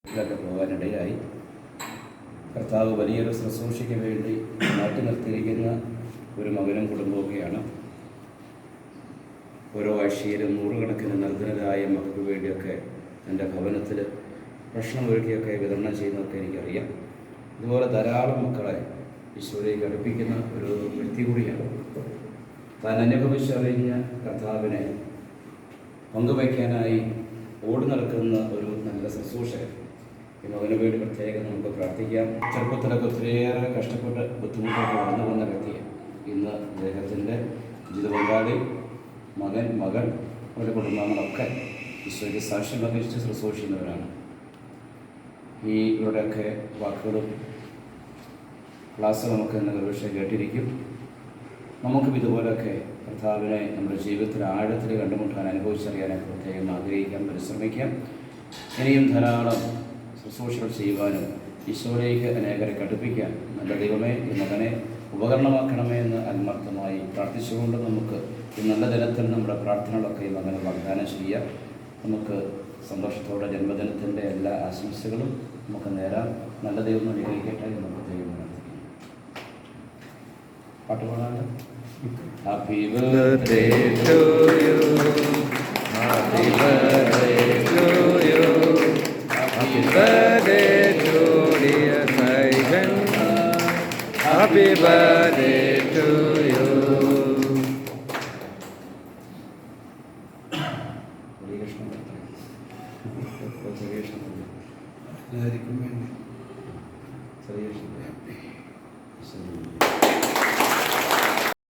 ഇതിലൊക്കെ പോകാനിടയായി. കർത്താവ് വലിയൊരു ശുശ്രൂഷയ്ക്ക് വേണ്ടി മാറ്റി നിർത്തിയിരിക്കുന്ന ഒരു മകനും കുടുംബമൊക്കെയാണ്. ഓരോ ആഴ്ചയിലും നൂറുകണക്കിന് നിർധനരായ മക്കൾക്ക് വേണ്ടിയൊക്കെ എൻ്റെ ഭവനത്തിൽ ഭക്ഷണം ഒരുക്കിയൊക്കെ വിതരണം ചെയ്യുന്നതൊക്കെ എനിക്കറിയാം. ഇതുപോലെ ധാരാളം മക്കളെ ഈശോയിലേക്ക് അടുപ്പിക്കുന്ന ഒരു വ്യക്തി കൂടിയാണ്. താൻ അനുഭവിച്ചറിഞ്ഞ കർത്താവിനെ പങ്കുവയ്ക്കാനായി ഓടി നടക്കുന്ന ഒരു നല്ല ശുശ്രൂഷകൻ. ഈ മകന് വേണ്ടി പ്രത്യേകം നമുക്ക് പ്രാർത്ഥിക്കാം. ചെറുപ്പത്തിലൊക്കെ ഒത്തിരിയേറെ കഷ്ടപ്പെട്ട് ബുദ്ധിമുട്ടൊക്കെ വളർന്നു വന്ന വ്യക്തിയാണ്. ഇന്ന് അദ്ദേഹത്തിൻ്റെ ജീവിത പങ്കാളി, മകൻ അവരുടെ കുടുംബങ്ങളൊക്കെ ഈശോയ്ക്ക് സാക്ഷ്യം വഹിച്ച് ശുശ്രൂഷിക്കുന്നവരാണ്. ഇവരുടെയൊക്കെ വാക്കുകളും ക്ലാസ് നമുക്ക് ഇന്ന് ഒരുപക്ഷെ കേട്ടിരിക്കും. നമുക്കും ഇതുപോലെയൊക്കെ കർത്താവിനെ നമ്മുടെ ജീവിതത്തിൽ ആഴത്തിൽ കണ്ടുമുട്ടാൻ, അനുഭവിച്ചറിയാനൊക്കെ പ്രത്യേകം ആഗ്രഹിക്കാം, പരിശ്രമിക്കാം. ഇനിയും ധാരാളം ശുശ്രൂഷകൾ ചെയ്യുവാനും ഈശോയിലേക്ക് അനേകരെ കടുപ്പിക്കാൻ നല്ല ദൈവമേ ഈ മകനെ ഉപകരണമാക്കണമേ എന്ന് ആത്മാർത്ഥമായി പ്രാർത്ഥിച്ചുകൊണ്ട് നമുക്ക് ഈ നല്ല ദിനത്തിൽ നമ്മുടെ പ്രാർത്ഥനകളൊക്കെ ഈ മകനെ വാഗ്ദാനം ചെയ്യാം. നമുക്ക് സന്തോഷത്തോടെ ജന്മദിനത്തിൻ്റെ എല്ലാ ആശംസകളും നമുക്ക് നേരാം. നല്ല ദൈവം അനുഗ്രഹിക്കട്ടെ. നമുക്ക് ദൈവം പ്രാർത്ഥിക്കാം. പാട്ട് പാടാണ്ട്. Happy birthday to you, happy birthday to you, happy birthday to dear Simon, happy birthday to you. എല്ലാവർക്കും വേണ്ടി ചെറിയ